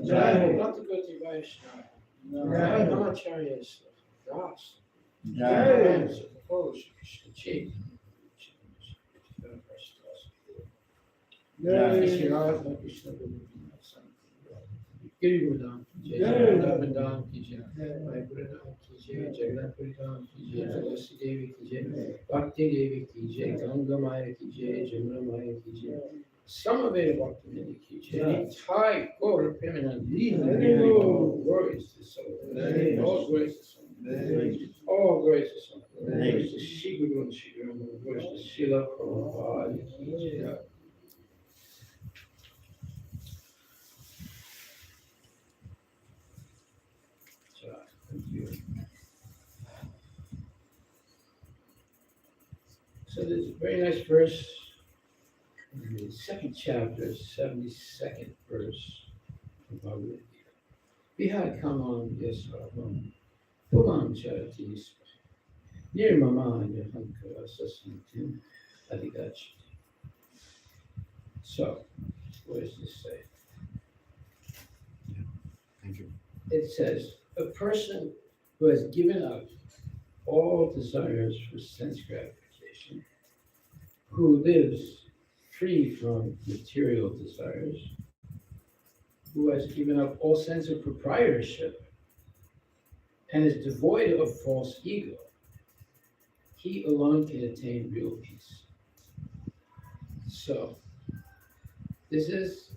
Jai Bhakti Vaishnava. Brahmachari is Das. Jai. Oh, Krishna Chi. Jai. Krishna Giri Gurdam ki jai, Vrindavan ki jai, Mayapur Dham ki jai, Jagannath Dham ki jai, Tulasi Devi ki jai, Bhakti Devi ki jai, Ganga Maya ki jai, Jamuna Maya ki jai, Samaveda Bhakti Nidhi ki jai, Thai Gaur Premanand, all glories to soul, all glories to soul, all glories to soul, glories to Shri Guru and Shri Ram, glories to Srila Prabhupada ki jai. So there's a very nice verse in the second chapter, 72nd verse of Bhagavad Gita. Vihad kamam yasarvam puvam charati nirmama yahankara sasantim adhigachati. So, what does this say? Thank you. It says, a person who has given up all desires for sense gratification, who lives free from material desires, who has given up all sense of proprietorship, and is devoid of false ego, he alone can attain real peace. So, this is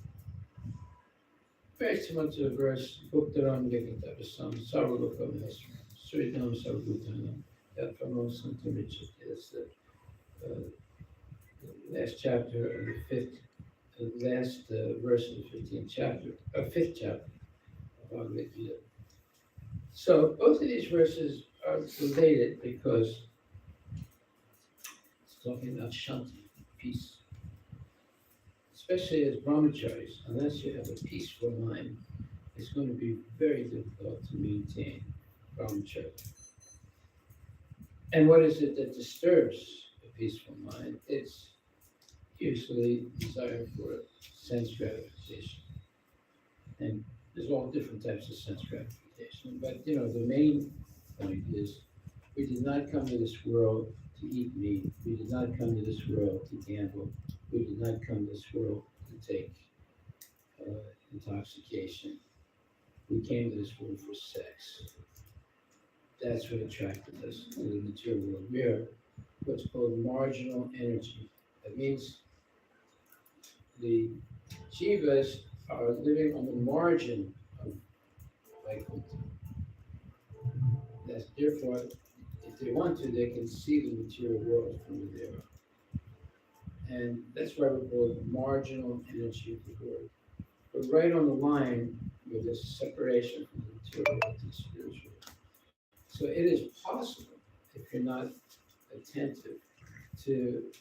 very similar to the verse, Bhuktaram Yagitavasam, Sarvaloka Maheswaram, Suridam Sarvabhutanam, Yatpamo Santamichyate. That's the last chapter of the fifth, last verse of the 15th chapter, fifth chapter of Bhagavad Gita. So both of these verses are related because it's talking about shanti, peace. Especially as brahmacharis, unless you have a peaceful mind, it's going to be very difficult to maintain brahmacharya. And what is it that disturbs a peaceful mind? It's usually desire for sense gratification. And there's all different types of sense gratification. But the main point is we did not come to this world to eat meat. We did not come to this world to gamble. We did not come to this world to take intoxication. We came to this world for sex. That's what attracted us to the material world. We are what's called marginal energy. That means the jivas are living on the margin of Vaikuntha. That's therefore, if they want to, they can see the material world from where they are. And that's why we call it marginal energy of the world. But right on the line where there's a separation from the material world to the spiritual world. So it is possible, if you're not attentive, to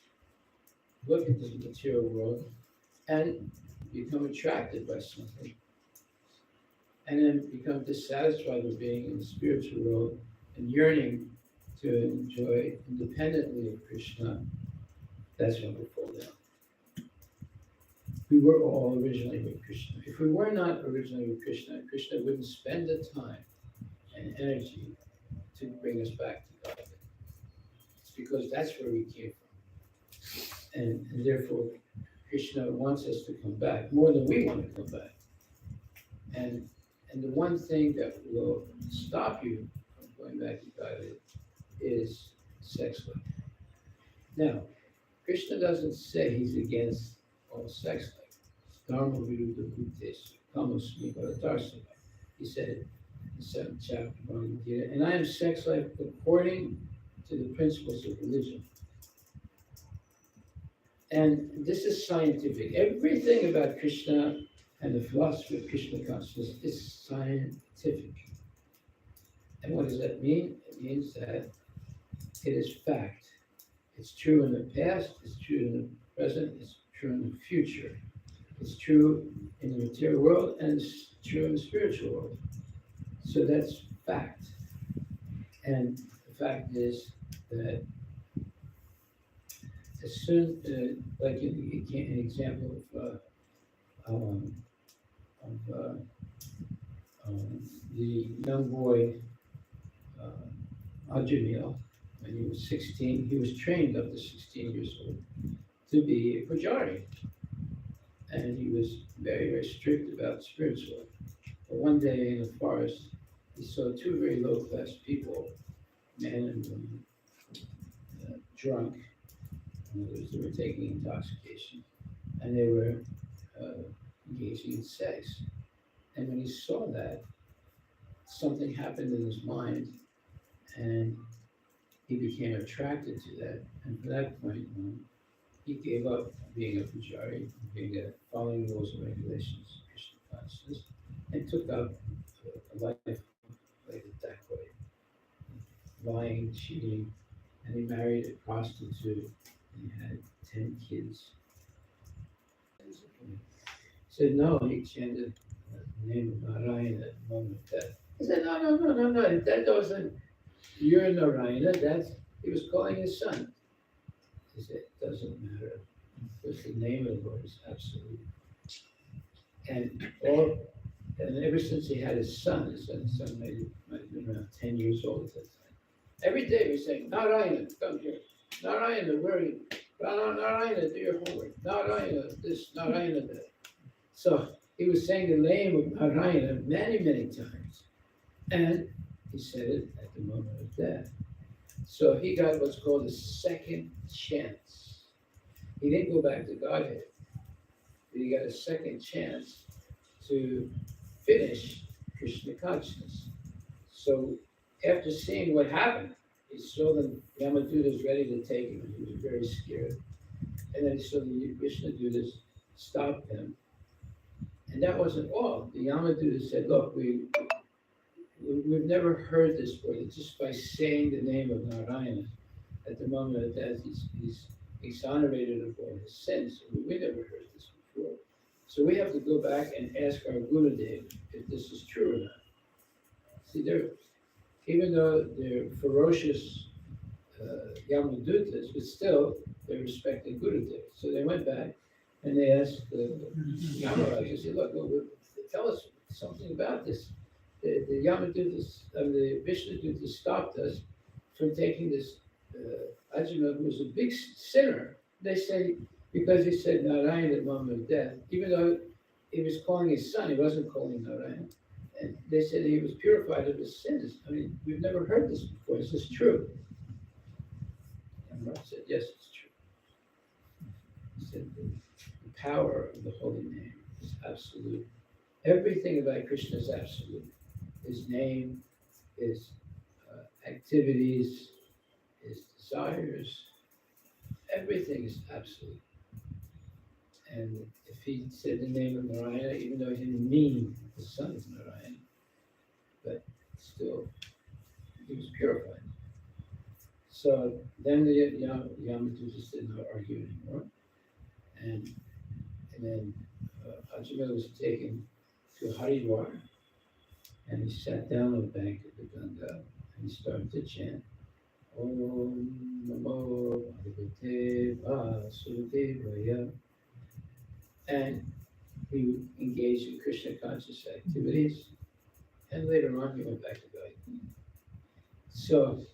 look at the material world and become attracted by something, and then become dissatisfied with being in the spiritual world and yearning to enjoy independently of Krishna. That's when we fall down. We were all originally with Krishna. If we were not originally with Krishna, Krishna wouldn't spend the time and energy to bring us back to God. It's because that's where we came from. And therefore, Krishna wants us to come back more than we want to come back. And the one thing that will stop you from going back to God is sex life. Now, Krishna doesn't say he's against all sex life. Dharma viruddha bhutesu, kamosmi bharatarsava. He said it in the 7th chapter of Bhagavad Gita, and I am sex life according to the principles of religion. And this is scientific. Everything about Krishna and the philosophy of Krishna consciousness is scientific. And what does that mean? It means that it is fact. It's true in the past, it's true in the present, it's true in the future. It's true in the material world, and it's true in the spiritual world. So that's fact. And the fact is that as soon, like an example of the young boy, Ajamil, when he was 16, he was trained up to 16 years old to be a Pujari. And he was very, very strict about spiritual. But one day in the forest, he saw two very low class people, man and woman, drunk. In other words, they were taking intoxication and they were uh, engaging in sex. And when he saw that, something happened in his mind and he became attracted to that. And from that point on, he gave up being a pujari, following rules and regulations of Krishna consciousness, and took up a life like a dacoit, lying, cheating, and he married a prostitute, and he had 10 kids. He said, no, he chanted the name of Narayana at the moment of death. He said, no, no, no, no, no, that doesn't, you're Narayana, that's, he was calling his son. He said, it doesn't matter, because the name of the Lord is absolute. And ever since he had his son, his son might have been around 10 years old at that time. Every day we say, Narayana, come here. Narayana, where are you? Narayana, do your homework. Narayana, this, Narayana, that. So he was saying the name of Narayana many, many times. And he said it at the moment of death. So he got what's called a second chance. He didn't go back to Godhead, but he got a second chance to finish Krishna consciousness. So after seeing what happened, he saw the Yamadutas ready to take him, and he was very scared. And then he saw the Vishnudutas stop him. And that wasn't all. The Yamadutas said, look, we've never heard this before. Just by saying the name of Narayana at the moment of death, he's exonerated of all his sins. We never heard this before. So we have to go back and ask our Gurudev if this is true or not. See, even though they're ferocious Yamadutas, but still they respected Gurudev. So they went back and they asked the Yamaraj, they said, look, tell us something about this. The Yamadutas, the Vishnudutas stopped us from taking this Ajamil, who was a big sinner. They say, because he said Narayana at the moment of death, even though he was calling his son, he wasn't calling Narayana. And they said he was purified of his sins. I mean, we've never heard this before. Is this true? And Maharaj said, yes, it's true. He said, the power of the holy name is absolute. Everything about Krishna is absolute. His name, his activities, his desires, everything is absolute. And if he said the name of Narayana, even though he didn't mean the son of Narayana, but still, he was purified. So then the Yamadutas did not argue anymore. And then Ajamil was taken to Haridwar, and he sat down on the bank of the Ganga, and he started to chant, Om Namo Bhagavate Vasudevaya. And he engaged in Krishna conscious activities, and later on he went back to God. So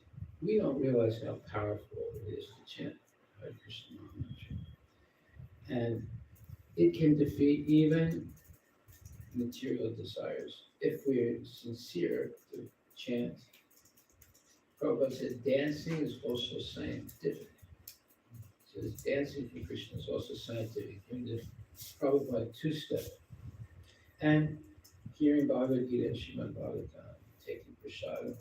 we don't realize how powerful it is to chant Hare Krishna Maha Mantra. And it can defeat even material desires if we're sincere to chant. Prabhupada said dancing is also scientific. So this dancing for Krishna is also scientific. Bring the Prabhupada two-step. And hearing Bhagavad Gita, Srimad Bhagavatam, taking prasada.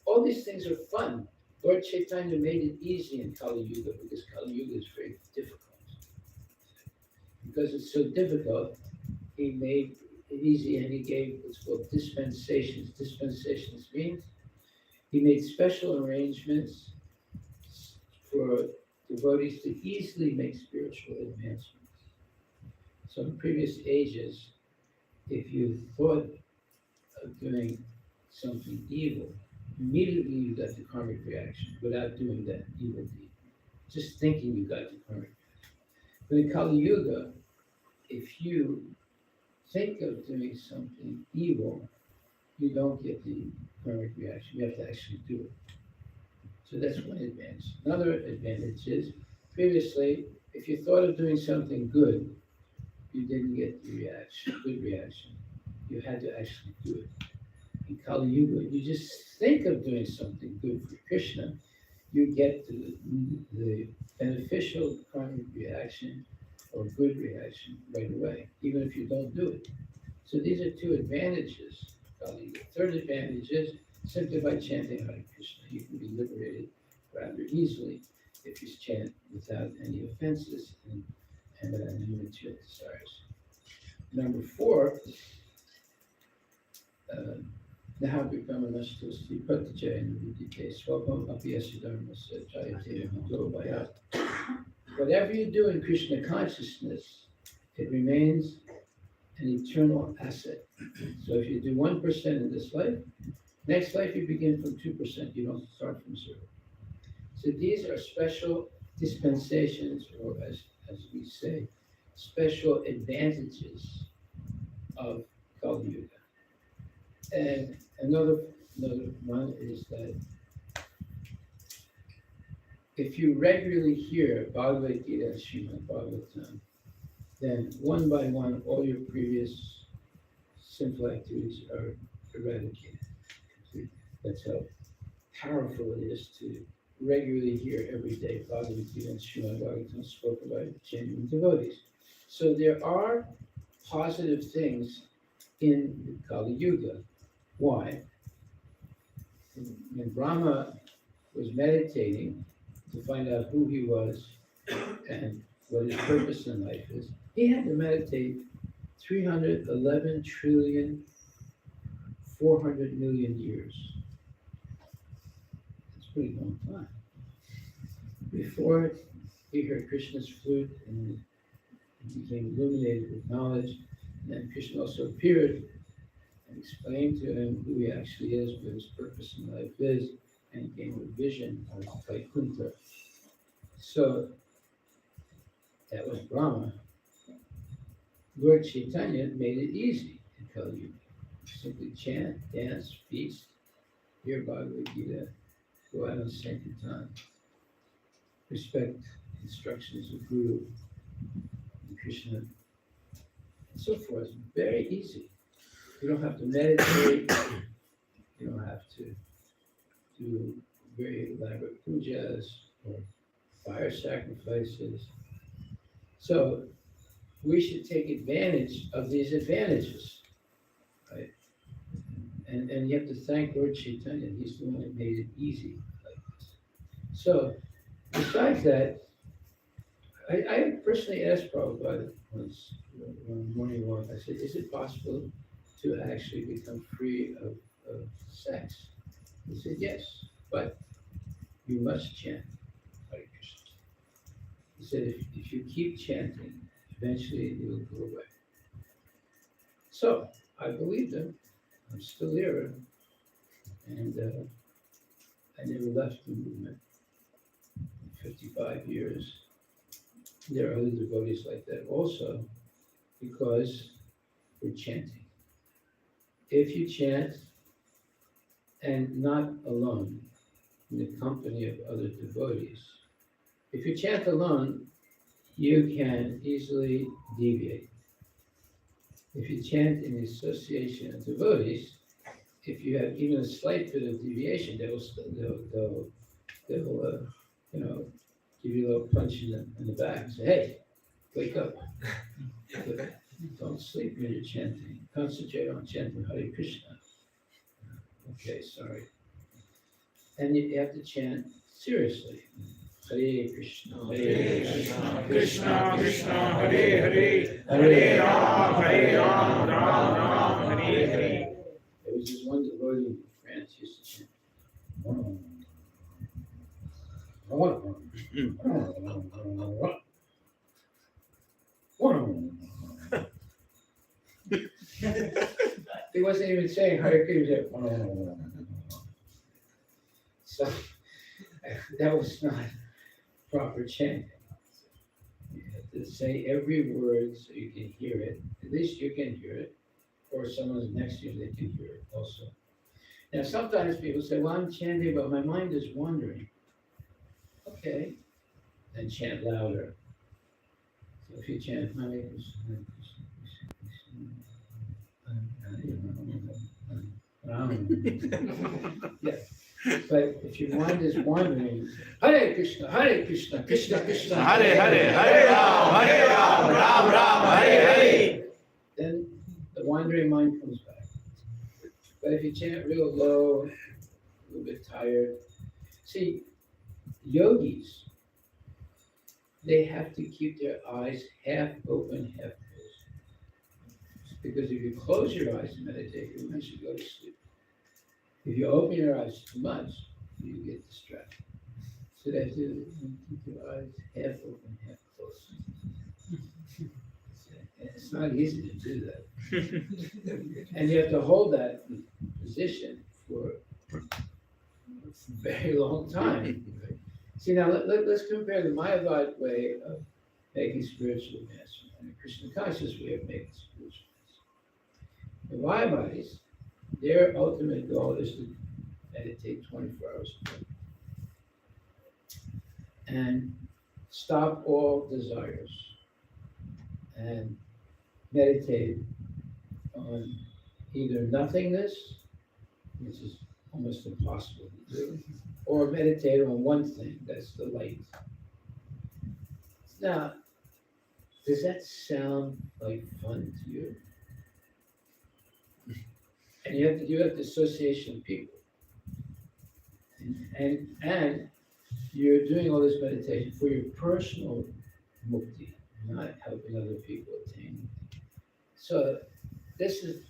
All these things are fun. Lord Chaitanya made it easy in Kali Yuga because Kali Yuga is very difficult. Because it's so difficult, he made it easy and he gave what's called dispensations. Dispensations means he made special arrangements for devotees to easily make spiritual advancements. So in previous ages, if you thought of doing something evil, immediately you got the karmic reaction without doing that evil deed. Just thinking you got the karmic reaction. But in Kali Yuga, if you think of doing something evil, you don't get the karmic reaction. You have to actually do it. So that's one advantage. Another advantage is previously, if you thought of doing something good, you didn't get the reaction, good reaction. You had to actually do it. In Kali Yuga, you just think of doing something good for Krishna, you get the beneficial karmic reaction or good reaction right away, even if you don't do it. So these are two advantages. Third advantage is simply by chanting Hare Krishna, you can be liberated rather easily if you chant without any offenses and any material desires. Number four, Nahabi Brahmachari Pratajaya Nidite Swabham Apiyasi Dharma Jayate Madhurvaya. Whatever you do in Krishna consciousness, it remains an eternal asset. So if you do 1% in this life, next life you begin from 2%. You don't start from zero. So these are special dispensations, or as we say, special advantages of Kali Yuga. And another one is that if you regularly hear Bhagavad Gita and Srimad Bhagavatam, then one by one all your previous sinful activities are eradicated completely. That's how powerful it is to regularly hear every day Bhagavad Gita and Srimad Bhagavatam spoken by genuine devotees. So there are positive things in the Kali Yuga. Why? When Brahma was meditating to find out who he was and what his purpose in life is, he had to meditate 311 trillion 400 million years. That's a pretty long time. Before he heard Krishna's flute and he became illuminated with knowledge, and then Krishna also appeared and explained to him who he actually is, what his purpose in life is, and he gave him a vision of Vaikuntha. So that was Brahma. Lord Chaitanya made it easy to tell you. Simply chant, dance, feast, hear Bhagavad Gita, go out on Sankirtan, respect instructions of Guru and Krishna, and so forth. Very easy. You don't have to meditate. You don't have to do very elaborate pujas or fire sacrifices. So we should take advantage of these advantages, right? And you have to thank Lord Chaitanya. He's the one that made it easy like this. So besides that, I personally asked Prabhupada once on morning walk, I said, is it possible to actually become free of sex? He said, yes, but you must chant Hare Krishna. He said, if you keep chanting, eventually it will go away. So I believed him. I'm still here, and I never left the movement. 55 years. There are other devotees like that also, because we're chanting. If you chant and not alone, in the company of other devotees, if you chant alone, you can easily deviate. If you chant in the association of devotees, if you have even a slight bit of deviation, they'll give you a little punch in the back and say, hey, wake up. Don't sleep when you're chanting. Concentrate on chanting Hare Krishna. Okay, sorry. And you have to chant seriously. Hare Krishna, Hare Krishna, Krishna Krishna Hare Hare Hare Ram Ram Ram Hare Hare. There was this one devotee in France used to chant. He wasn't even saying Hare Krishna. So that was not proper chanting. You have to say every word so you can hear it. At least you can hear it. or someone's next to you, they can hear it also. Now, sometimes people say, well, I'm chanting, but my mind is wandering. Okay, then chant louder. So if you chant, Hare Krishna, Hare Krishna, Krishna, Krishna, Ram. Yeah. But if your mind is wandering, Hare Krishna, Hare Krishna, Krishna Krishna, Hare Hare, Hare Ram, Ram Ram, Hare Hare. then the wandering mind comes back. But if you chant real low, a little bit tired, see, yogis, they have to keep their eyes half open, half closed. Because if you close your eyes and meditate, you might should go to sleep. If you open your eyes too much, you get distracted. So they have to keep your eyes half open, half closed. It's not easy to do that. And you have to hold that position for a very long time. See, now let's compare the Mayavad way of making spiritual advancement and the Krishna conscious way of making spiritual advancement. The Mayavadis, their ultimate goal is to meditate 24 hours a day and stop all desires and meditate on either nothingness, which is almost impossible to do, or meditate on one thing, that's the light. Now, does that sound like fun to you? And you have the association of people. And you're doing all this meditation for your personal mukti, not helping other people attain. So this is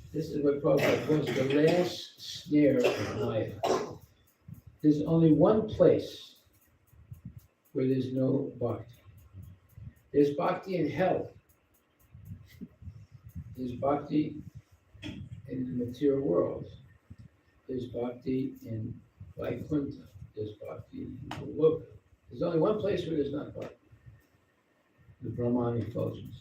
what Prabhupada calls the last snare of Maya. There's only one place where there's no bhakti. There's bhakti in hell. There's bhakti in the material world. There's bhakti in Vaikuntha. There's bhakti in Goloka. There's only one place where there's not bhakti. The Brahman effulgence.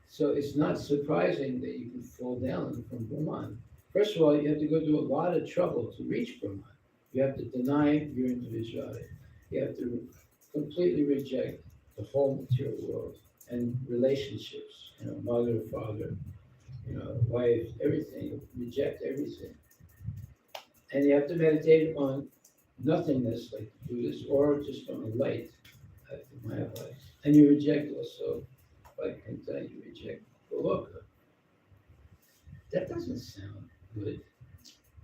So it's not surprising that you can fall down from Brahman. First of all, you have to go through a lot of trouble to reach Brahman. You have to deny your individuality. You have to completely reject the whole material world and relationships, mother, father, wife, everything, reject everything. And you have to meditate on nothingness like the Buddhists or just on the light, like the Mayavada. And you reject also Vaikuntha, you reject Goloka. That doesn't sound good.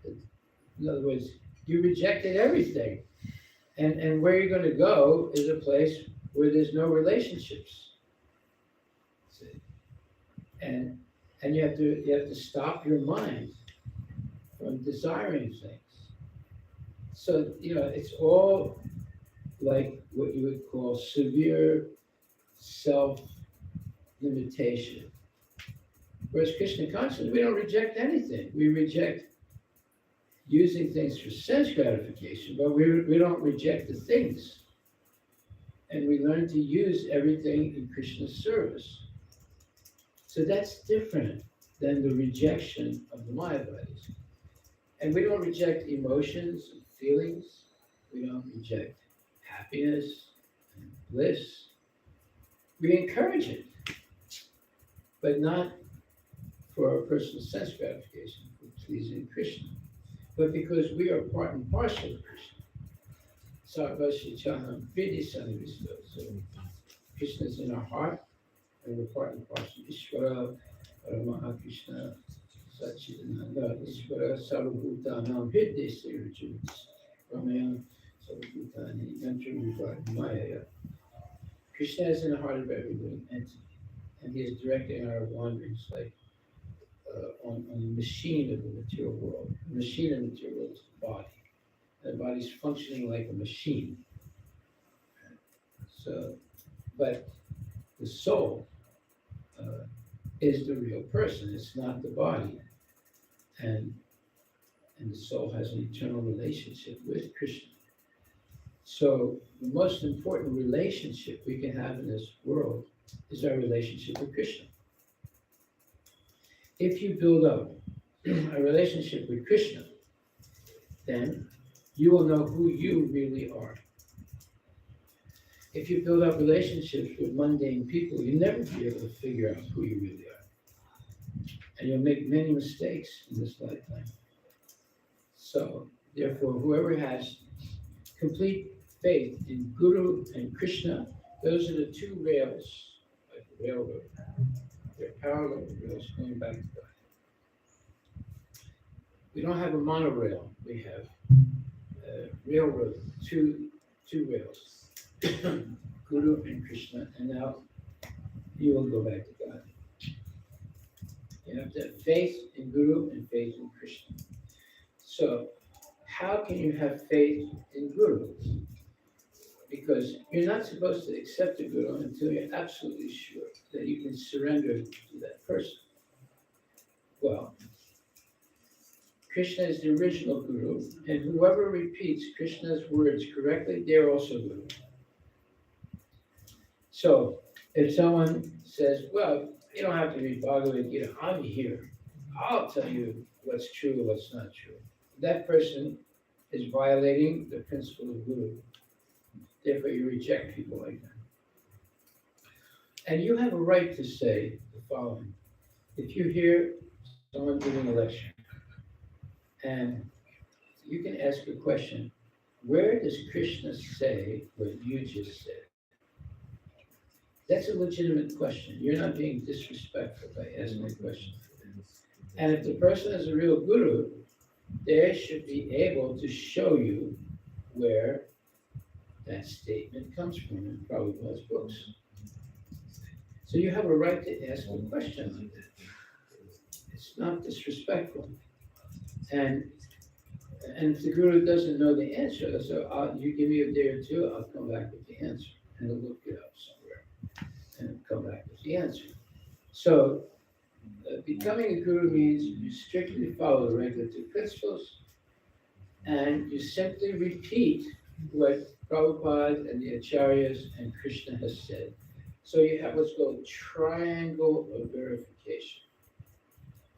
In other words, you rejected everything. And where you're going to go is a place where there's no relationships. See? And you have to stop your mind from desiring things. So, it's all like what you would call severe self-limitation. Whereas Krishna consciousness, we don't reject anything. We reject using things for sense gratification, but we don't reject the things. And we learn to use everything in Krishna's service. So that's different than the rejection of the Mayavadis. And we don't reject emotions and feelings. We don't reject happiness and bliss. We encourage it, but not for our personal sense gratification, for pleasing Krishna, but because we are part and parcel of Krishna. Sarvashichanam Vidisanivisto. So Krishna is in our heart, and we're part and parcel. Ishvara, Paramakrishna, Sachidananda, Ishvara, Sarvabhutanam Hridesirajit, Ramayam, Sarvabhutani, Yantra Maya. Krishna is in the heart of every living entity, and he is directing our wanderings like on the machine of the material world. The machine of the material world is the body. The body is functioning like a machine. So, but the soul is the real person. It's not the body, and the soul has an eternal relationship with Krishna. So the most important relationship we can have in this world is our relationship with Krishna. If you build up a relationship with Krishna, then you will know who you really are. If you build up relationships with mundane people, you'll never be able to figure out who you really are. And you'll make many mistakes in this lifetime. So, therefore, whoever has complete faith in Guru and Krishna, those are the two rails, like the railroad. They're parallel rails going back to God. We don't have a monorail, we have a railroad, two rails, Guru and Krishna, and now you will go back to God. You have to have faith in Guru and faith in Krishna. So, how can you have faith in Guru? Because you're not supposed to accept the Guru until you're absolutely sure that you can surrender to that person. Well, Krishna is the original Guru, and whoever repeats Krishna's words correctly, they're also Guru. So, if someone says, well, you don't have to read Bhagavad Gita, I'm here. I'll tell you what's true and what's not true. That person is violating the principle of Guru. Therefore, you reject people like that. And you have a right to say the following. If you hear someone giving a lecture, and you can ask a question, where does Krishna say what you just said? That's a legitimate question. You're not being disrespectful by asking a question. And if the person is a real guru, they should be able to show you where that statement comes from in Prabhupada's books. So you have a right to ask a question like that. It's not disrespectful. And if the guru doesn't know the answer, so you give me a day or two, I'll come back with the answer, and I'll look it up somewhere, and come back with the answer. So becoming a guru means you strictly follow the regulative principles, and you simply repeat what Prabhupada and the Acharyas and Krishna has said. So you have what's called triangle of verification.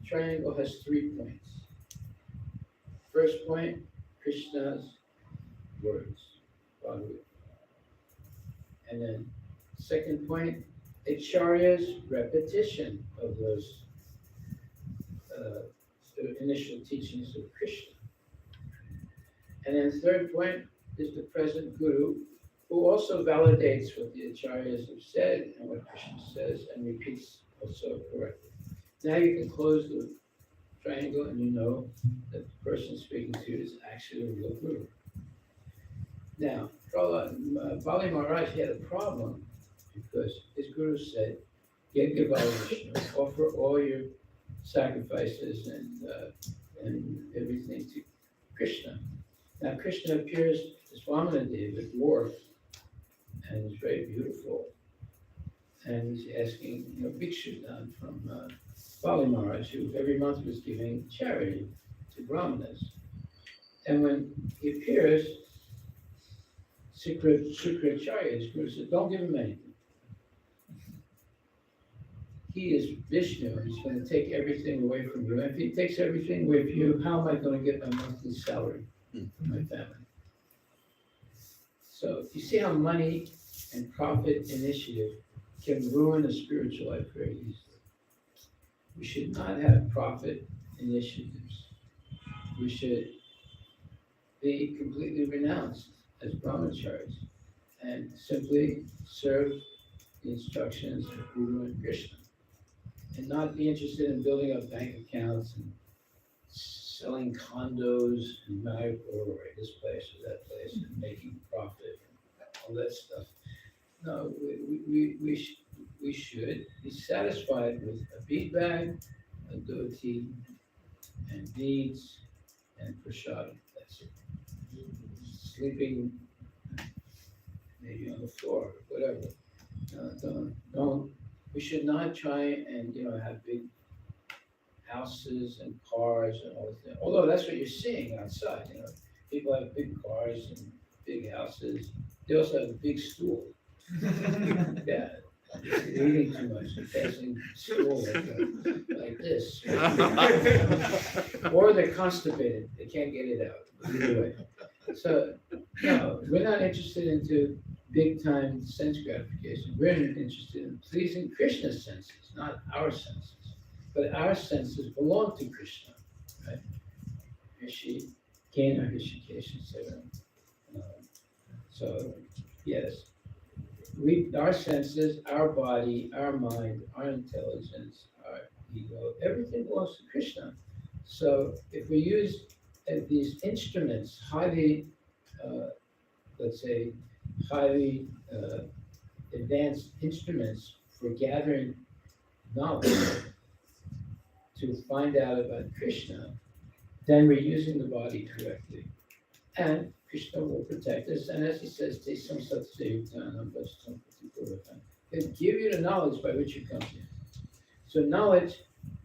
Triangle has 3 points. First point, Krishna's words, Bhagavad. And then second point, Acharya's repetition of those initial teachings of Krishna. And then third point is the present Guru, who also validates what the Acharyas have said and what Krishna says and repeats also correctly. Now you can close the triangle and you know that the person speaking to you is actually a real Guru. Now, Vilas Maharaj had a problem because his Guru said, get Vishnu, offer all your sacrifices and everything to Krishna. Now Krishna appears as Vamanadeva, a dwarf, and he's very beautiful. And he's asking, Bhikshu Dan from Vilas Maharaj, who every month was giving charity to Brahmanas. And when he appears, Shukracharya, his Guru, said, don't give him anything. He is Vishnu, and he's going to take everything away from you. And if he takes everything away from you, how am I going to get my monthly salary for my family? So you see how money and profit initiative can ruin a spiritual life very easily. We should not have profit initiatives. We should be completely renounced as Brahmacharis and simply serve the instructions of Guru and Krishna, and not be interested in building up bank accounts and selling condos and this place or that place and making profit and all that stuff. No, we should be satisfied with a bead bag, a dhoti, and beads and prasadam. That's it. Sleeping maybe on the floor, whatever. Don't. We should not try and have big houses and cars and all that. Although that's what you're seeing outside. People have big cars and big houses. They also have a big stool. Yeah, Eating too much, passing stool like this. Or they're constipated, they can't get it out, either way. So, no, we're not interested into big time sense gratification. We're interested in pleasing Krishna's senses, not our senses. But our senses belong to Krishna, right? Rishi, Kena, Rishikesh, etc. So, yes, our senses, our body, our mind, our intelligence, our ego, everything belongs to Krishna. So if we use these instruments, highly, let's say, highly advanced instruments for gathering knowledge to find out about Krishna, then we're using the body correctly. And Krishna will protect us. And as he says, Tesam Satsayutanam Vastam Patipurvatan. He'll give you the knowledge by which you come to him. So knowledge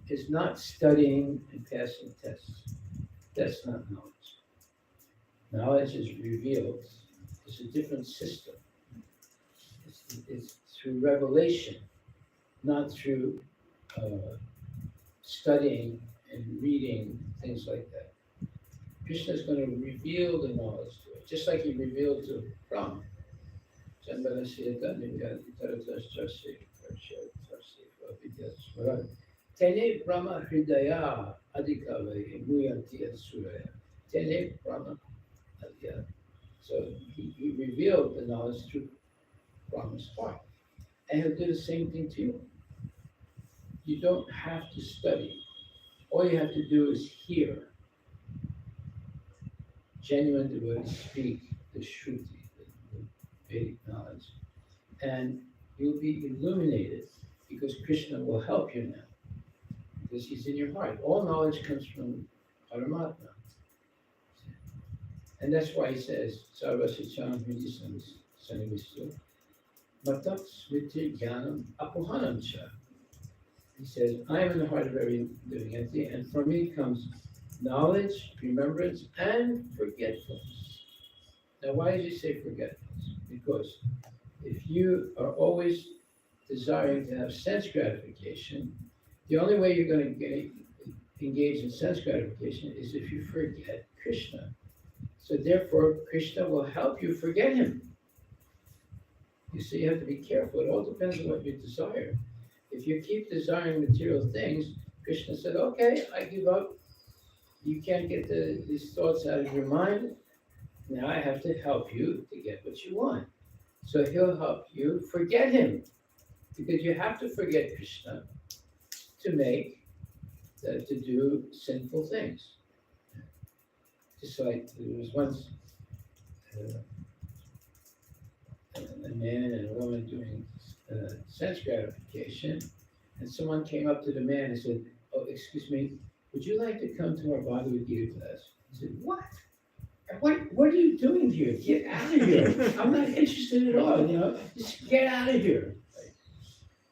is not studying and passing tests. That's not knowledge. Knowledge is revealed. It's a different system. It's through revelation, not through studying and reading, things like that. Krishna is going to reveal the knowledge to us, just like he revealed to Brahma. Tene Brahma Hridaya Adhikave Muyanti Suraya. Tene Brahma Adhikave. So he revealed the knowledge through Brahma's heart. And he'll do the same thing to you. You don't have to study. All you have to do is hear. Genuine devotees speak the Shruti, the Vedic knowledge, and you'll be illuminated because Krishna will help you now, because he's in your heart. All knowledge comes from Paramatma. And that's why he says, Sarva Sicham Hridisam Sanivistu, Matat Smriti Jnanam Apohanam Cha. He says, I am in the heart of every living entity, and from me comes knowledge, remembrance, and forgetfulness. Now, why does he say forgetfulness? Because if you are always desiring to have sense gratification, the only way you're going to engage in sense gratification is if you forget Krishna. So therefore, Krishna will help you forget him. You see, you have to be careful. It all depends on what you desire. If you keep desiring material things, Krishna said, okay, I give up. You can't get these thoughts out of your mind. Now I have to help you to get what you want. So he'll help you forget him. Because you have to forget Krishna to do sinful things. Just like there was once a man and a woman doing sense gratification, and someone came up to the man and said, oh, excuse me, would you like to come to our Bhagavad Gita class? He said, what? What are you doing here? Get out of here. I'm not interested at all, just get out of here.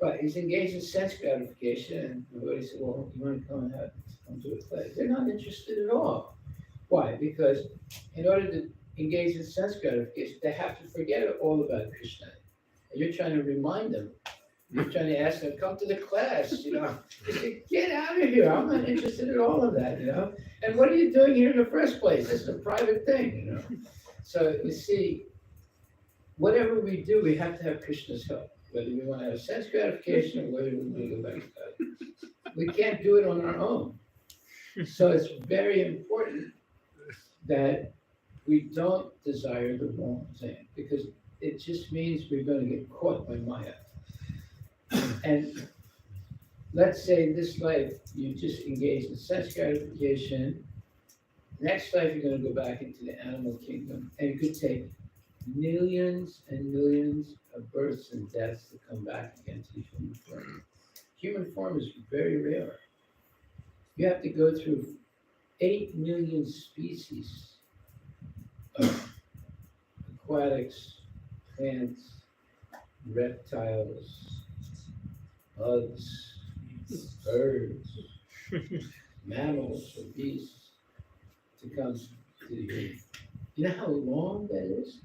Right, he's engaged in sense gratification, and everybody said, well, you want to come to a class? They're not interested at all. Why? Because in order to engage in sense gratification, they have to forget all about Krishna. And you're trying to remind them. You're trying to ask them, come to the class, You say, get out of here. I'm not interested in all of that, And what are you doing here in the first place? It's a private thing, So you see, whatever we do, we have to have Krishna's help. Whether we want to have sense gratification or whether we want to go back to God. We can't do it on our own. So it's very important that we don't desire the wrong thing, because it just means we're going to get caught by Maya. And let's say this life you just engage in sense gratification. Next life you're going to go back into the animal kingdom, and it could take millions and millions of births and deaths to come back again to the human form. Human form is very rare. You have to go through 8 million species of aquatics, plants, reptiles, bugs, birds, mammals, or beasts to come to the human. You know how long that is?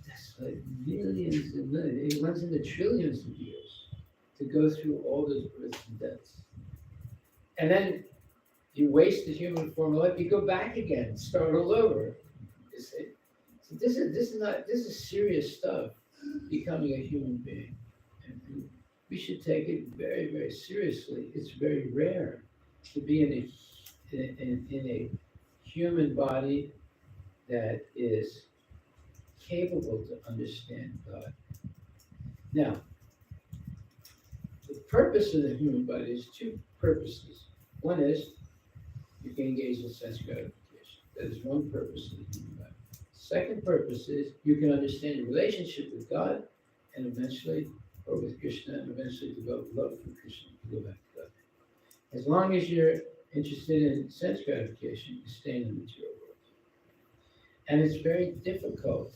That's like millions and millions. It runs into trillions of years to go through all those births and deaths. And then you waste the human form of life, you go back again, start all over. You see? So this is serious stuff, becoming a human being. And we should take it very, very seriously. It's very rare to be in a human body that is capable to understand God. Now, the purpose of the human body is two purposes. One is you can engage in sense gratification. That is one purpose of the human body. Second purpose is you can understand your relationship with God and eventually, or with Krishna, and eventually develop love for Krishna to go back to God. As long as you're interested in sense gratification, you stay in the material world. And it's very difficult.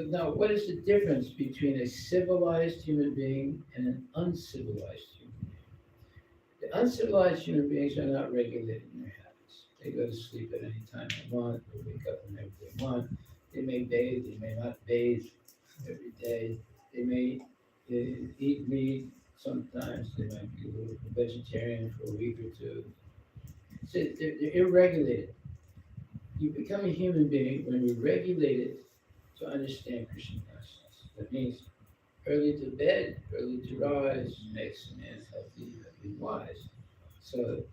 Now, what is the difference between a civilized human being and an uncivilized human being? The uncivilized human beings are not regulated in their habits. They go to sleep at any time they want, they wake up whenever they want. They may bathe, they may not bathe every day. They may eat meat sometimes. They might be a little vegetarian for a week or two. So they're irregulated. You become a human being when you're regulated to understand Krishna consciousness. That means early to bed, early to rise makes a man healthy, happy, wise. So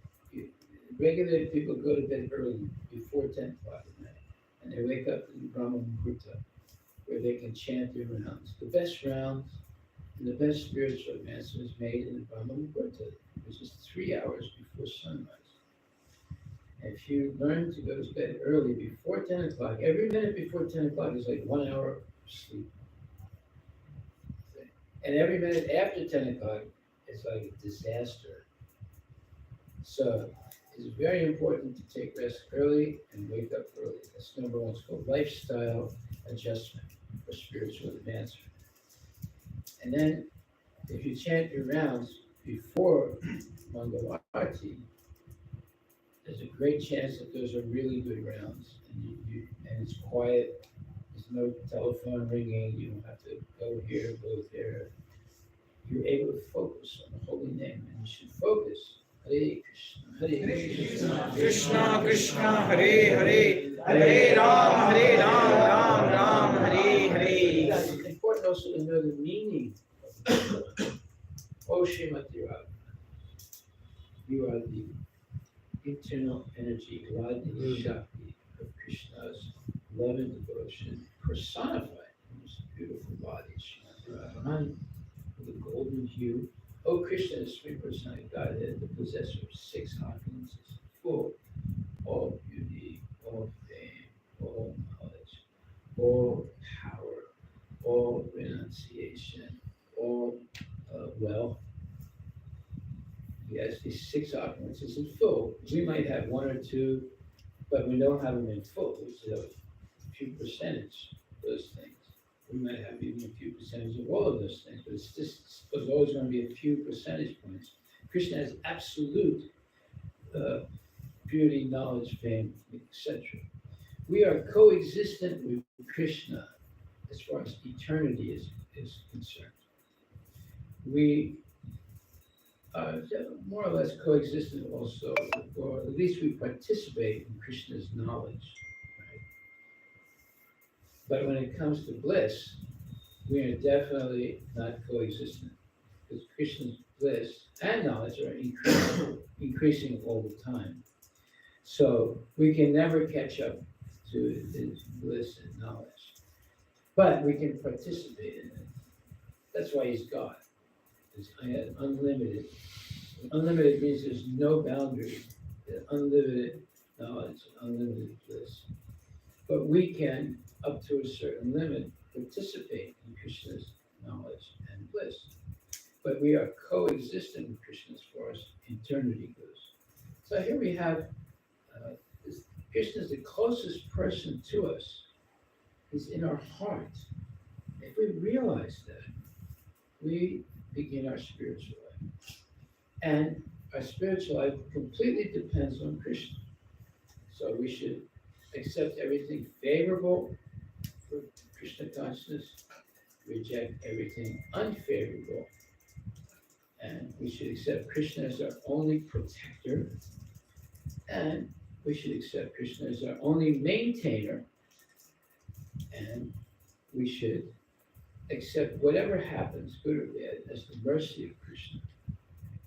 regulated people go to bed early, before 10 o'clock at night, and they wake up in the Brahmachari, where they can chant their rounds. The best rounds and the best spiritual advancement is made in the Brahmachari, which is 3 hours before sunrise. If you learn to go to bed early before 10 o'clock, every minute before 10 o'clock is like 1 hour of sleep. And every minute after 10 o'clock is like a disaster. So it's very important to take rest early and wake up early. That's number one. It's called lifestyle adjustment for spiritual advancement. And then if you chant your rounds before Mangal Arati, there's a great chance that those are really good rounds, and it's quiet. There's no telephone ringing. You don't have to go here, go there. You're able to focus on the holy name, and you should focus. Hare Krishna, Hare Krishna, Krishna Krishna, Hare Hare, Hare Ram, Ram Ram, Hare Hare. It's important also to know the meaning of the Oh Srimati Radha. You are the internal energy, Radha Shakti of Krishna's love and devotion personified in this beautiful body, Srimati Radharani, with a golden hue. O Krishna, the Supreme Personality of Godhead, the possessor of 6 opulences, full, all beauty, all fame, all knowledge, all power, all renunciation, all wealth. He has these 6 opulences in full. We might have 1 or 2, but we don't have them in full. We just have a few percentage of those things. We might have even a few percentage of all of those things, but there's always going to be a few percentage points. Krishna has absolute beauty, knowledge, fame, etc. We are coexistent with Krishna as far as eternity is concerned. We are more or less coexistent also, or at least we participate in Krishna's knowledge. Right? But when it comes to bliss, we are definitely not coexistent, because Krishna's bliss and knowledge are increasing all the time. So we can never catch up to his bliss and knowledge, but we can participate in it. That's why he's God. It's unlimited. Unlimited means there's no boundary, unlimited knowledge, unlimited bliss. But we can, up to a certain limit, participate in Krishna's knowledge and bliss. But we are coexistent with Krishna as far as eternity goes. So here we have Krishna is the closest person to us. He's in our heart. If we realize that, we begin our spiritual life. And our spiritual life completely depends on Krishna. So we should accept everything favorable for Krishna consciousness, reject everything unfavorable, and we should accept Krishna as our only protector, and we should accept Krishna as our only maintainer, and we should accept whatever happens, good or bad, as the mercy of Krishna,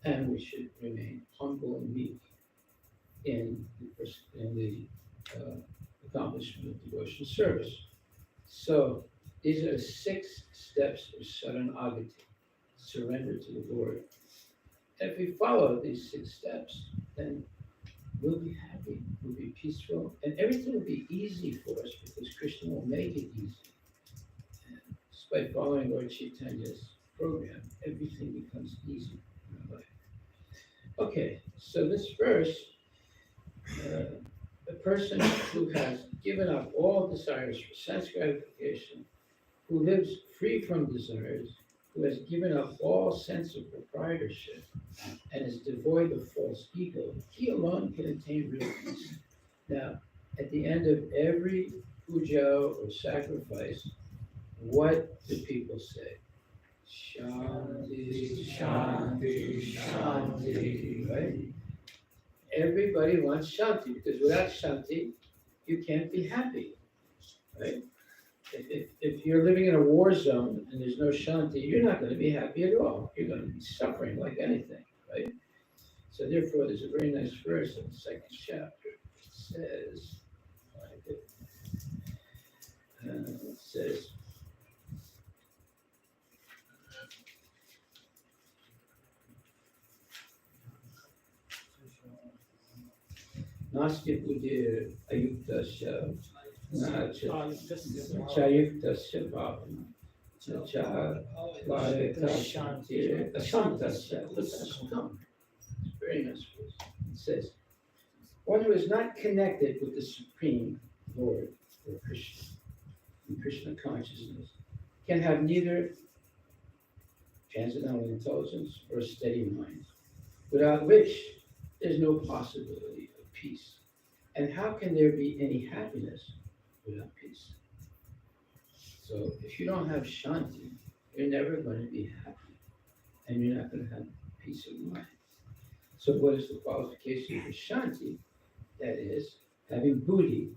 and we should remain humble and meek in the accomplishment of devotional service. So these are 6 steps of Sharanagati, surrender to the Lord. And if we follow these 6 steps, then we'll be happy, we'll be peaceful, and everything will be easy for us because Krishna will make it easy. And just by following Lord Chaitanya's program, everything becomes easy in our life. Okay, so this verse, a person who has given up all desires for sense gratification, who lives free from desires, who has given up all sense of proprietorship, and is devoid of false ego, he alone can attain real peace. Now, at the end of every puja or sacrifice, what do people say? Shanti, Shanti, Shanti, right? Everybody wants Shanti, because without Shanti, you can't be happy, right? If you're living in a war zone and there's no Shanti, you're not going to be happy at all. You're going to be suffering like anything, right? So therefore, there's a very nice verse in the 2nd chapter. It says, Nastya buddhir ayuktasya chayuktasya bhavana cha bhavata shantir asantasya utastam. It's very nice verse. It says, one who is not connected with the Supreme Lord or Krishna, in Krishna consciousness, can have neither transcendental intelligence or a steady mind, without which there's no possibility of peace. And how can there be any happiness without peace? So if you don't have Shanti, you're never going to be happy, and you're not going to have peace of mind. So what is the qualification for Shanti? That is, having buddhi,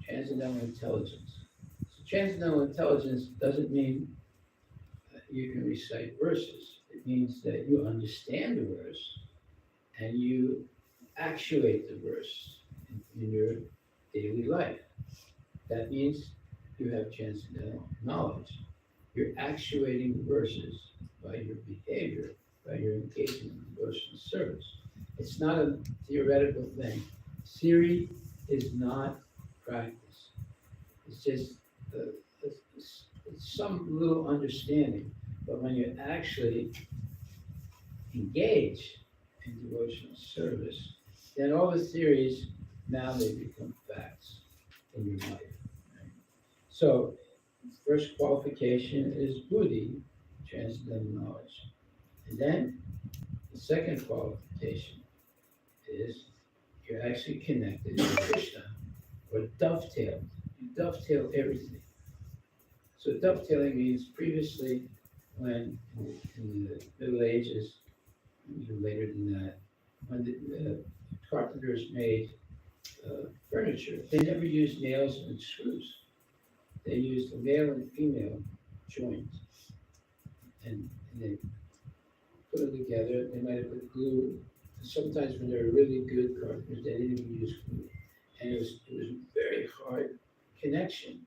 transcendental intelligence. So transcendental intelligence doesn't mean you can recite verses. It means that you understand the verse and you actuate the verse in your daily life. That means you have transcendental knowledge. You're actuating the verses by your behavior, by your engagement in devotional service. It's not a theoretical thing. Theory is not practice. It's just it's some little understanding. But when you actually engage in devotional service, then all the theories, now they become facts in your life. Right? So, first qualification is buddhi, transcendental knowledge. And then the second qualification is you're actually connected to Krishna, or dovetailed. You dovetail everything. So dovetailing means previously, when in the Middle Ages, even later than that, when the carpenters made furniture, they never used nails and screws. They used a male and female joint, and they put them together. They might have put glue. Sometimes when they were really good carpenters, they didn't even use glue, and it was very hard connection.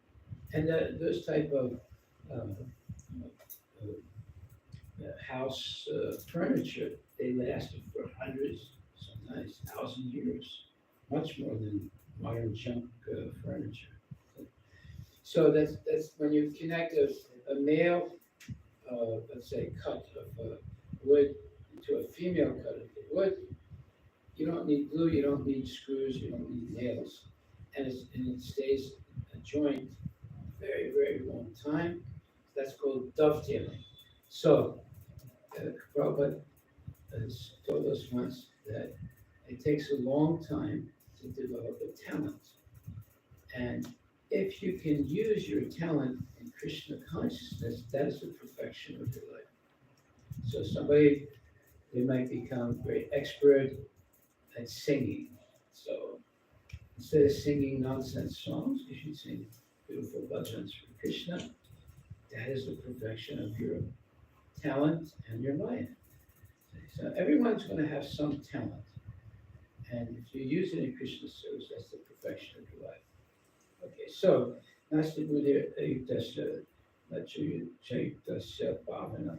And those type of house furniture, they lasted for hundreds, sometimes 1,000 years, much more than modern junk furniture. So that's when you connect a male, let's say, cut of wood to a female cut of wood. You don't need glue, you don't need screws, you don't need nails, and it stays a joint very, very long time. That's called dovetailing. So, Prabhupada has told us once that it takes a long time to develop a talent. And if you can use your talent in Krishna consciousness, that is the perfection of your life. So somebody, they might become very expert at singing. So instead of singing nonsense songs, you should sing beautiful bhajans for Krishna. That is the perfection of your talent and your life. So everyone's going to have some talent. And if you use it in Krishna service, that's the perfection of your life. Okay, so Nasti Buddha Ayutasya Chaitasya Bhavana.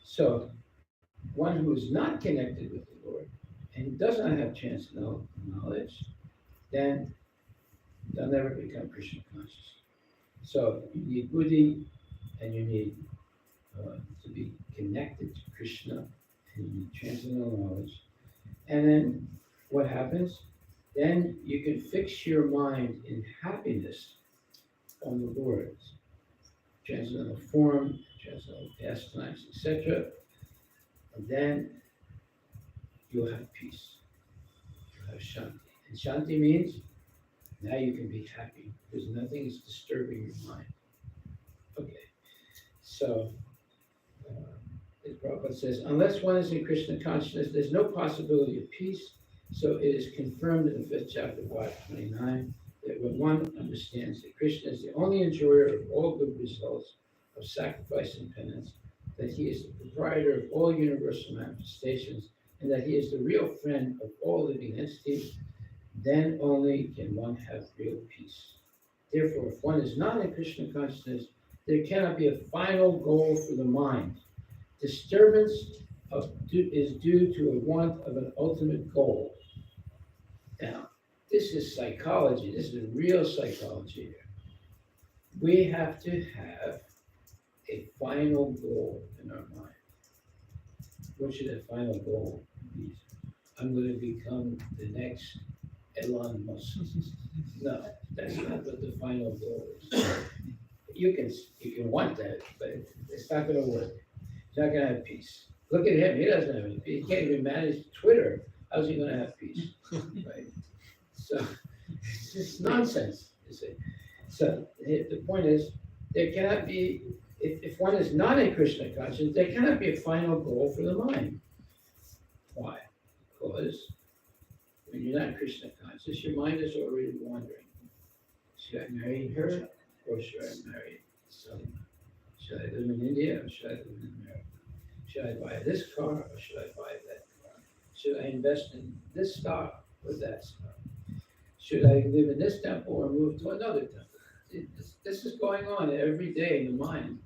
So one who is not connected with the Lord and does not have chance to know knowledge, then they'll never become Krishna conscious. So you need buddhi and you need to be connected to Krishna and you need transcendental knowledge. And then what happens? Then you can fix your mind in happiness on the Lord, transcendental form, transcendental pastimes, etc. And then you'll have peace. You'll have shanti. And shanti means now you can be happy because nothing is disturbing your mind. Okay, so as Prabhupada says, unless one is in Krishna consciousness, there's no possibility of peace. So it is confirmed in the 5th chapter of Bhagavad 29 that when one understands that Krishna is the only enjoyer of all good results of sacrifice and penance, that he is the proprietor of all universal manifestations, and that he is the real friend of all living entities, then only can one have real peace. Therefore, if one is not in Krishna consciousness, there cannot be a final goal for the mind. Disturbance is due to a want of an ultimate goal. Now, this is psychology. This is real psychology here. We have to have a final goal in our mind. What should that final goal be? I'm going to become the next Elon Musk. No, that's not what the final goal is. You can want that, but it's not going to work. It's not going to have peace. Look at him; he doesn't have any peace. He can't even manage Twitter. How's he going to have peace? Right? So it's just nonsense. You see. So the point is, there cannot be. If one is not in Krishna consciousness, there cannot be a final goal for the mind. Why? Because when you're not Krishna conscious, your mind is already wandering. Should I marry her or should I marry someone? Should I live in India or should I live in America? Should I buy this car or should I buy that car? Should I invest in this stock or that stock? Should I live in this temple or move to another temple? This is going on every day in the mind.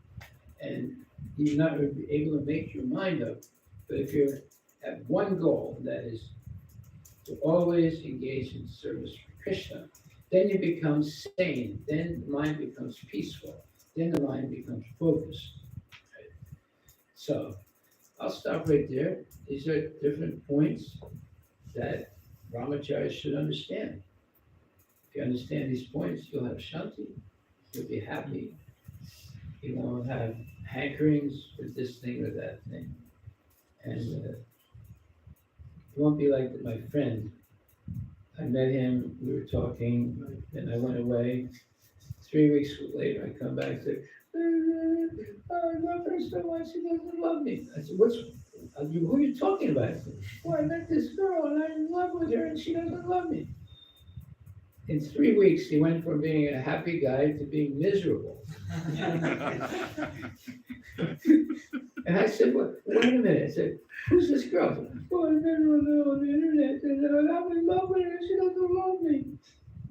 And you're not able to make your mind up. But if you have one goal, that is to always engage in service for Krishna, then you become sane. Then the mind becomes peaceful. Then the mind becomes focused. Right? So I'll stop right there. These are different points that Brahmachari should understand. If you understand these points, you'll have shanti. You'll be happy. You won't have hankerings for this thing or that thing. And you won't be like my friend. I met him, we were talking, then I went away. 3 weeks later, I come back and say, I love her so much, she doesn't love me. I said, who are you talking about? I said, well, I met this girl and I'm in love with her and she doesn't love me. In 3 weeks, he went from being a happy guy to being miserable. And I said, well, wait a minute. I said, who's this girl? Oh, I met her on the internet and I'm in love with her and she doesn't love me.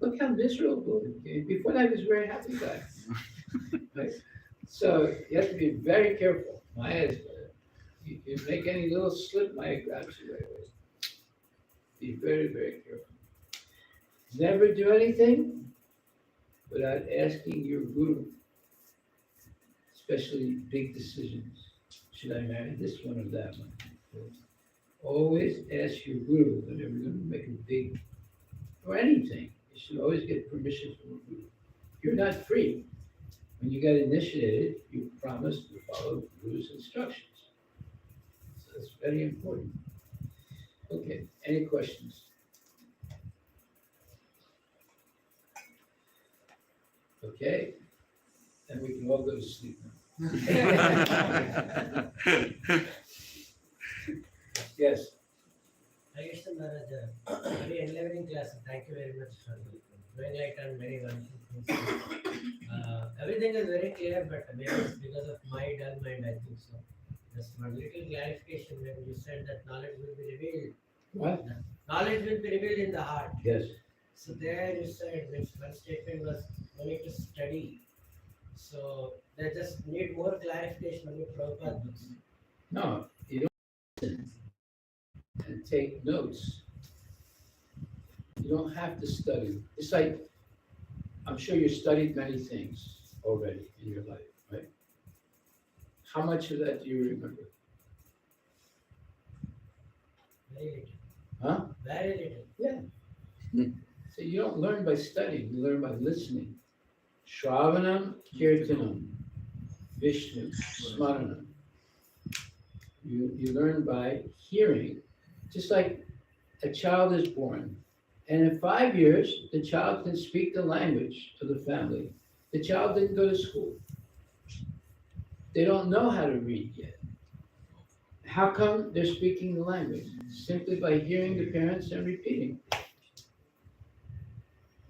Look how miserable he became. Before that, he was a very happy guy. Right? So you have to be very careful. Maya is, you make any little slip, Maya grabs you right away. Be very, very careful. Never do anything without asking your guru, especially big decisions. Should I marry this one or that one? Always ask your guru whenever you're going to make a big, or anything. You should always get permission from a guru. You're not free. When you got initiated, you promised to follow the guru's instructions. So that's very important. Okay, any questions? Okay, and we can all go to sleep now. Yes, ISKCON Maharaj, very enlivening class. Thank you very much for doing light on very wonderful things. Everything is very clear, but maybe it's because of my dull mind, I think so. Just one little clarification when you said that knowledge will be revealed. what? Knowledge will be revealed in the heart. Yes. So there you said, which one statement was only to study. So they just need more clarification on the Prabhupada books. No, you don't listen and take notes. You don't have to study. It's like, I'm sure you studied many things already in your life, right? How much of that do you remember? Very little. Huh? Very little. Yeah. So you don't learn by studying, you learn by listening. Shravanam, Kirtanam, Vishnu, Smaranam. You learn by hearing, just like a child is born. And in 5 years, the child can speak the language of the family. The child didn't go to school. They don't know how to read yet. How come they're speaking the language? Simply by hearing the parents and repeating.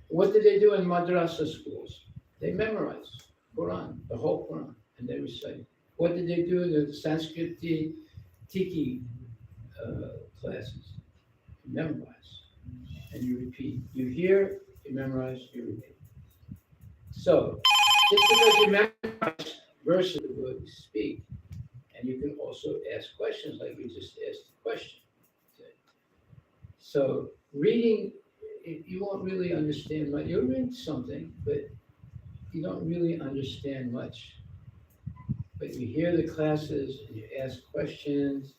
What did they do in madrasa schools? They memorized Quran, the whole Quran, and they recite. What did they do in the Sanskrit Tiki classes? You memorize, and you repeat. You hear, you memorize, you repeat. So, just because you memorize verses of what you speak, and you can also ask questions like you just asked the question. Okay. So, reading, you won't really understand much. You'll read something, but you don't really understand much. But you hear the classes and you ask questions,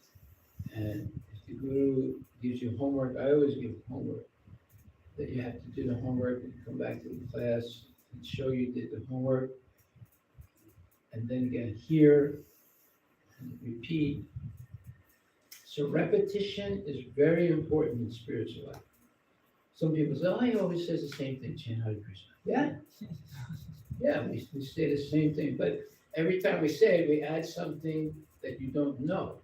and if the guru gives you homework, I always give homework, that you have to do the homework and come back to the class and show you did the homework, and then again hear and repeat. So repetition is very important in spiritual life. Some people say, oh, he always says the same thing, chant Hare Krishna. Yeah. Yeah, we say the same thing, but every time we say it, we add something that you don't know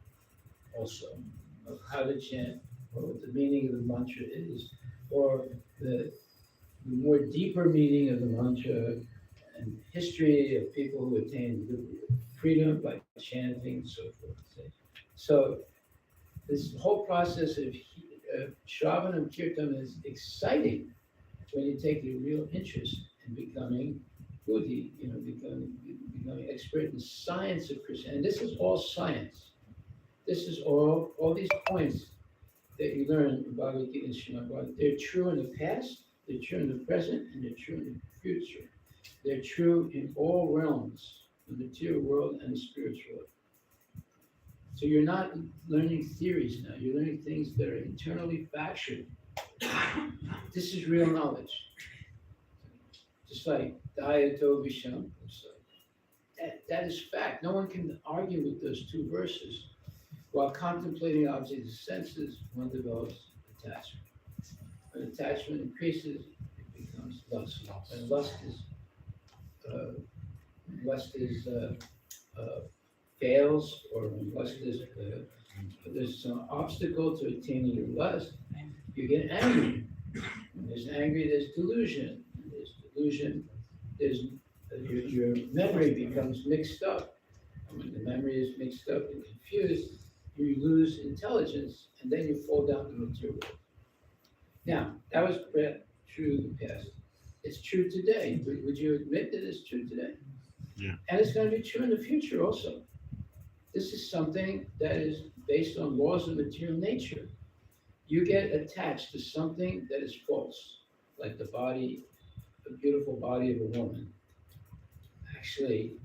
also, of how to chant, or what the meaning of the mantra is, or the more deeper meaning of the mantra and history of people who attained freedom by chanting and so forth. So this whole process of Shravan and Kirtan is exciting when you take a real interest in becoming Buddhi, becoming expert in the science of Krishna. And this is all science. This is all these points that you learn in Bhagavad Gita and Srimad Bhagavatam. They're true in the past, they're true in the present, and they're true in the future. They're true in all realms, the material world and the spiritual world. So you're not learning theories now, you're learning things that are internally factual. This is real knowledge. Just like Dayato Visham, that is fact. No one can argue with those two verses. While contemplating objects of senses, one develops attachment. When attachment increases, it becomes lust. And lust is fails, or when lust is there's some obstacle to attaining your lust, you get angry. When there's angry, there's delusion. When there's delusion, your memory becomes mixed up. And when the memory is mixed up and confused, you lose intelligence, and then you fall down to the material world. Now, that was true in the past. It's true today. Would you admit that it's true today? Yeah. And it's going to be true in the future also. This is something that is based on laws of material nature. You get attached to something that is false, like the body, the beautiful body of a woman. Actually,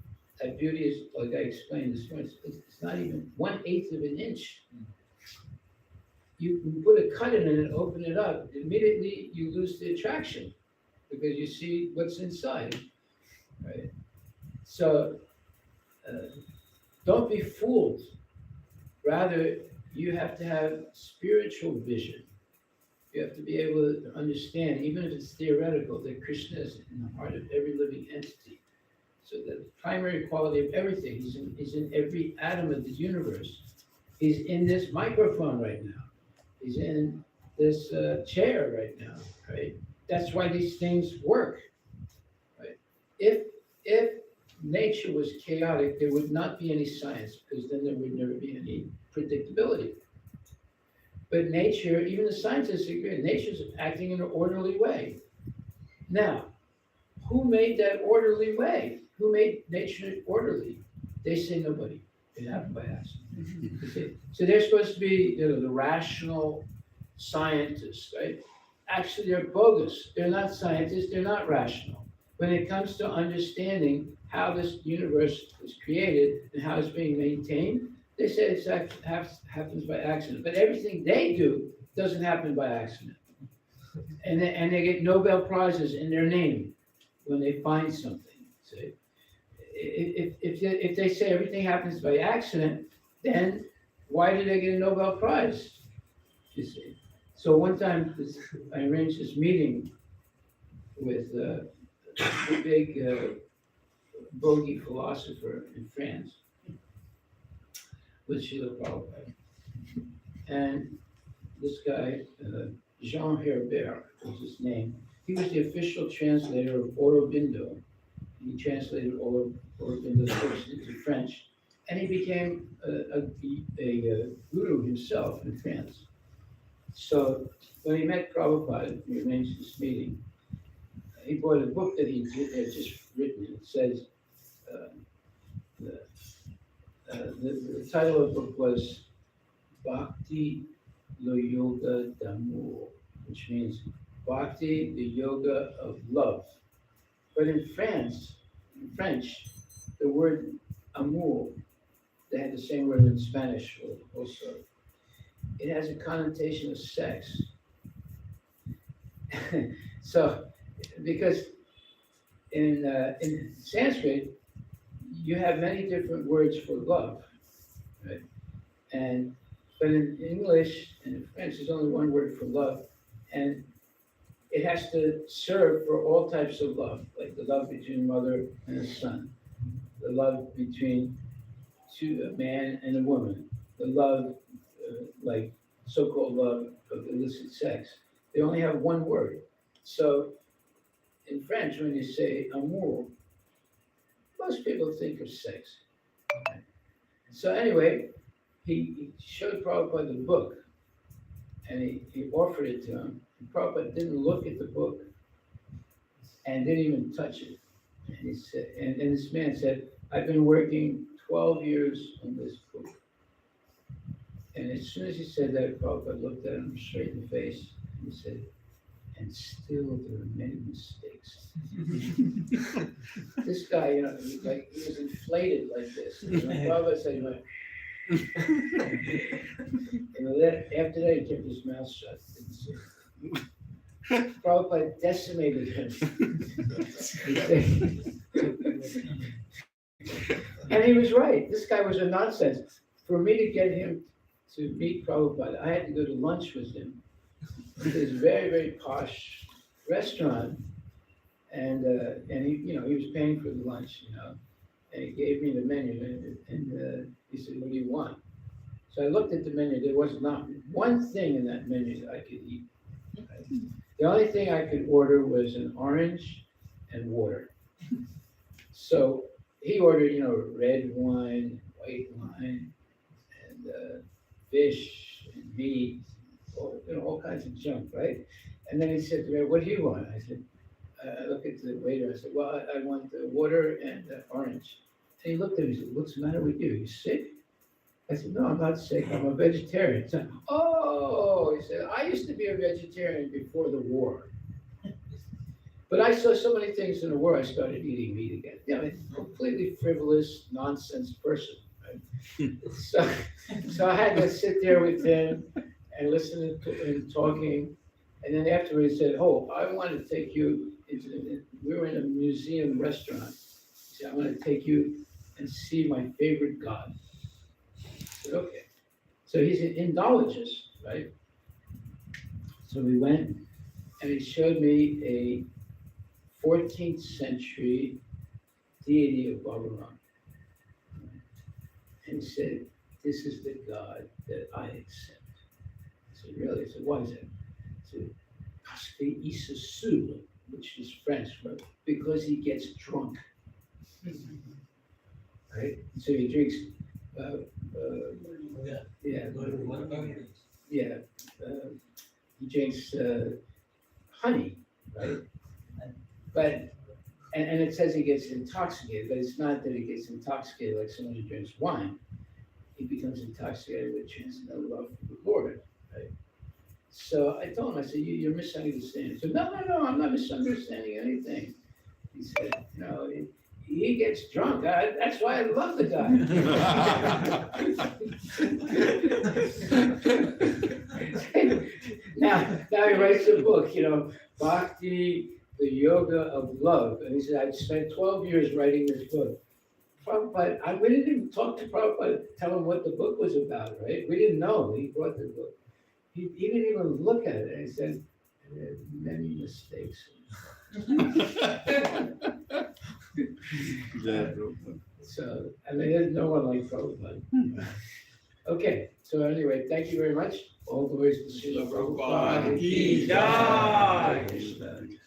that beauty is, like I explained this morning, it's not even 1/8 of an inch. You put a cut in it and open it up, immediately you lose the attraction because you see what's inside, right? So don't be fooled. Rather, you have to have spiritual vision. You have to be able to understand, even if it's theoretical, that Krishna is in the heart of every living entity. So the primary quality of everything, he's in every atom of the universe. He's in this microphone right now. He's in this chair right now, right? That's why these things work, right? If nature was chaotic, there would not be any science, because then there would never be any predictability. But nature, even the scientists agree, nature's acting in an orderly way. Now, who made that orderly way? Who made nature orderly? They say nobody. It happened by accident. So they're supposed to be, the rational scientists, right? Actually, they're bogus. They're not scientists. They're not rational. When it comes to understanding how this universe was created and how it's being maintained, they say it happens by accident. But everything they do doesn't happen by accident. And they get Nobel Prizes in their name when they find something. See? If they say everything happens by accident, then why did they get a Nobel Prize? You see. So one time I arranged this meeting with a big bogey philosopher in France, with Srila Prabhupada. And this guy, Jean Herbert was his name. He was the official translator of Aurobindo. He translated Aurobindo's books into French, and he became a guru himself in France. So when he met Prabhupada, we arranged this meeting. He bought a book that he had just written. It says, the title of the book was Bhakti Lo Yoga d'Amour, which means Bhakti, the yoga of love. But in French, the word amour, they had the same word in Spanish also. It has a connotation of sex. So, because in Sanskrit, you have many different words for love, right? But in English and in French, there's only one word for love, and it has to serve for all types of love, like the love between a mother and a son, the love between a man and a woman, the love, like so-called love of illicit sex. They only have one word. So in French, when you say amour, most people think of sex. So anyway, he showed Prabhupada the book, and he offered it to him. And Prabhupada didn't look at the book and didn't even touch it. And he said, and this man said, I've been working 12 years on this book. And as soon as he said that, Prabhupada looked at him straight in the face and he said, and still there are many mistakes. This guy, he was inflated like this. Prabhupada said, he went, after that, he kept his mouth shut. Didn't say it. Prabhupada decimated him. And he was right. This guy was a nonsense. For me to get him to meet Prabhupada, I had to go to lunch with him at this very, very posh restaurant. And he was paying for the lunch, and he gave me the menu, and he said, what do you want? So I looked at the menu. There was not one thing in that menu that I could eat. Right? The only thing I could order was an orange and water. So he ordered, red wine, white wine, and fish and meat, all kinds of junk, right? And then he said to me, what do you want? I said, I looked at the waiter. I said, well, I want the water and the orange. And he looked at me and said, what's the matter with you? You sick? I said, no, I'm not sick. I'm a vegetarian. He said, oh, he said, I used to be a vegetarian before the war. But I saw so many things in the war, I started eating meat again. A completely frivolous, nonsense person. Right? So I had to sit there with him and listen to him talking. And then afterwards he said, oh, I want to take you, we were in a museum restaurant. He said, I want to take you and see my favorite god. I said, okay. So he's an Indologist, right? So we went and he showed me a 14th century deity of Balaram. And he said, this is the God that I accept. I said, really? I said, why is that? I said, parce qu'il se saoule, which is French for because he gets drunk. Right? So he drinks, Yeah. yeah, he drinks honey, right? But and it says he gets intoxicated, but it's not that he gets intoxicated like someone who drinks wine. He becomes intoxicated with transcendental love for the Lord, right? So I told him, I said, you're misunderstanding. He said, no, I'm not misunderstanding anything. He said, no, he gets drunk. That's why I love the guy. now he writes a book, Bhakti, the Yoga of Love. And he said, I've spent 12 years writing this book. Prabhupada, we didn't even talk to Prabhupada, tell him what the book was about, right? We didn't know. He brought the book. He didn't even look at it. And he said, there are many mistakes. So, there's no one like Prabhupada. Okay, so anyway, thank you very much. All the ways to Srila Prabhupada. Ki Jai. Jai.